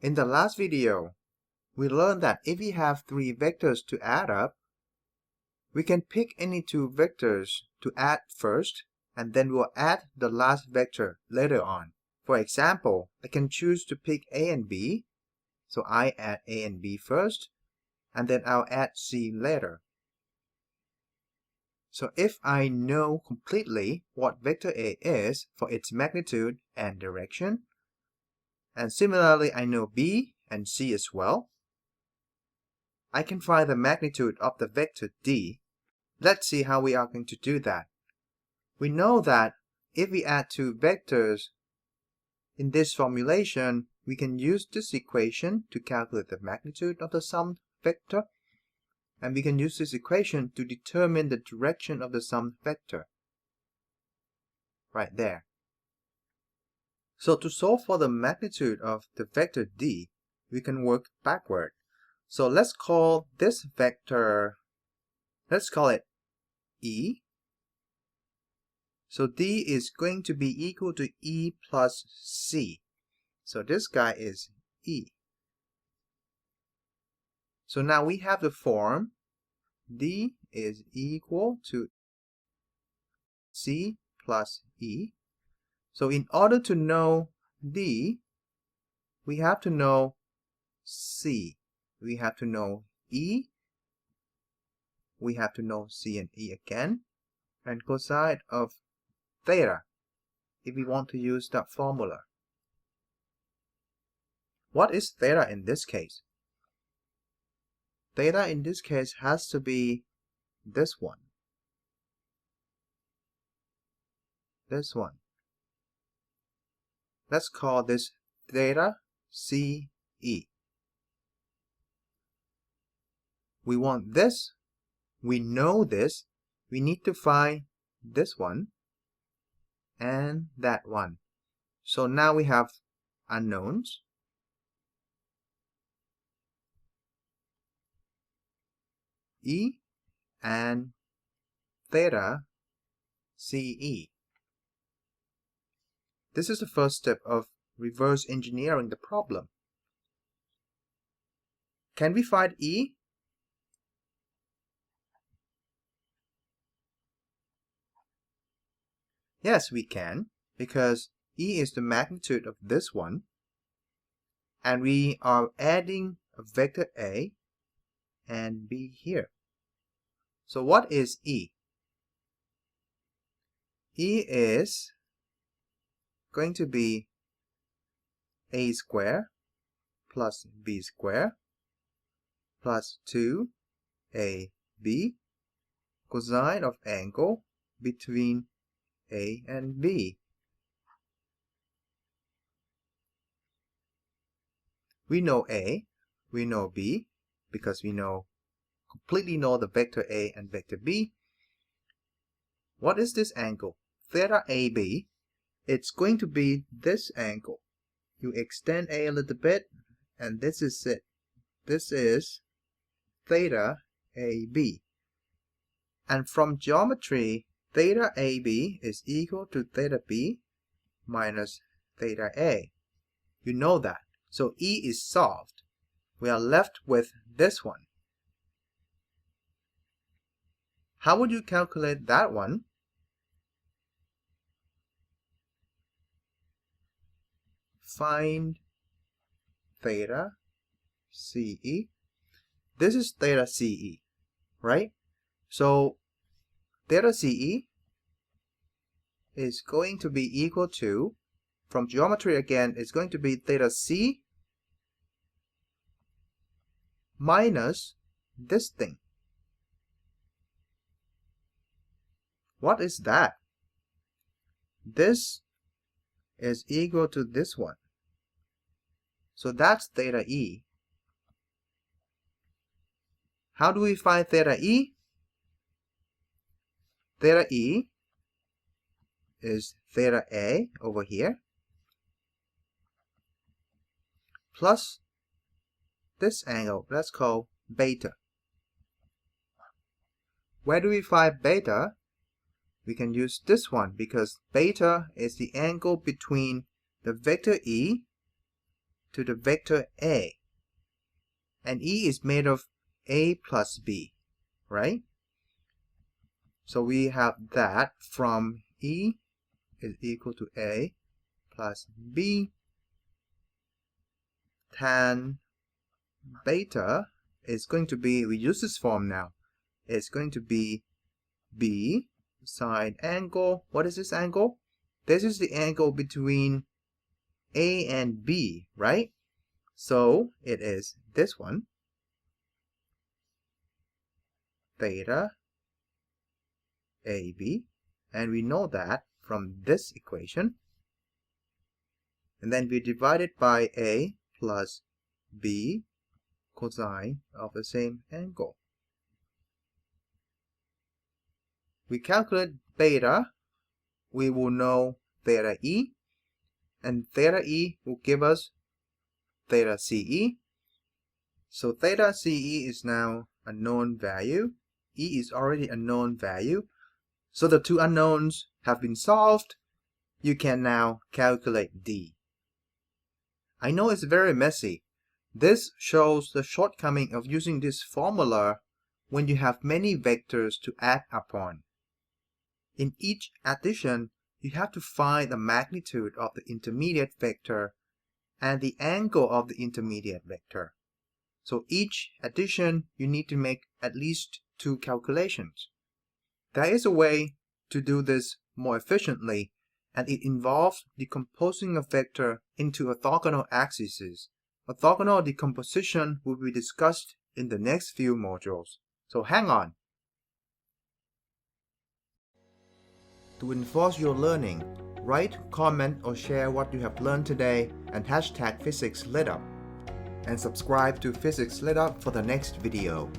In the last video, we learned that if we have three vectors to add up, we can pick any two vectors to add first, and then we'll add the last vector later on. For example, I can choose to pick A and B, so I add A and B first, and then I'll add C later. So if I know completely what vector A is for its magnitude and direction, and similarly I know B and C as well, I can find the magnitude of the vector D. Let's see how we are going to do that. We know that if we add two vectors in this formulation, we can use this equation to calculate the magnitude of the summed vector, and we can use this equation to determine the direction of the summed vector. Right there. So to solve for the magnitude of the vector D, we can work backward. So let's call this vector, let's call it E. So D is going to be equal to E plus C. So this guy is E. So now we have the form D is equal to C plus E. So in order to know D, we have to know C. We have to know E. We have to know C and E again. And cosine of theta, if we want to use that formula. What is theta in this case? Theta in this case has to be this one. This one. Let's call this theta CE. We want this. We know this. We need to find this one and that one. So now we have unknowns. E and theta CE. This is the first step of reverse engineering the problem. Can we find E? Yes, we can, because E is the magnitude of this one, and we are adding a vector A and B here. So what is E? E is going to be A squared plus B squared plus 2AB cosine of angle between A and B. We know A, we know B, because we completely know the vector A and vector B. What is this angle? Theta AB. It's going to be this angle. You extend A little bit, and this is it. This is theta AB. And from geometry, theta AB is equal to theta B minus theta A. You know that. So E is solved. We are left with this one. How would you calculate that one? Find theta CE. This is theta CE, right? So theta CE is going to be equal to, from geometry again, it's going to be theta C minus this thing. What is that? This is equal to this one. So that's theta E. How do we find theta E? Theta E is theta A over here plus this angle, let's call beta. Where do we find beta? We can use this one because beta is the angle between the vector E to the vector A. And E is made of A plus B, right? So we have that from E is equal to A plus B. Tan beta is going to be, we use this form now, it's going to be B sine angle. What is this angle? This is the angle between A and B, right? So it is this one, theta AB, and we know that from this equation. And then we divide it by A plus B cosine of the same angle. We calculate beta, we will know theta E, and theta E will give us theta CE. So theta CE is now a known value. E is already a known value. So the two unknowns have been solved. You can now calculate D. I know it's very messy. This shows the shortcoming of using this formula when you have many vectors to add upon. In each addition, you have to find the magnitude of the intermediate vector and the angle of the intermediate vector. So each addition, you need to make at least 2 calculations. There is a way to do this more efficiently, and it involves decomposing a vector into orthogonal axes. Orthogonal decomposition will be discussed in the next few modules. So hang on. To enforce your learning, write, comment, or share what you have learned today and hashtag PhysicsLitUp. And subscribe to Physics Lit Up for the next video.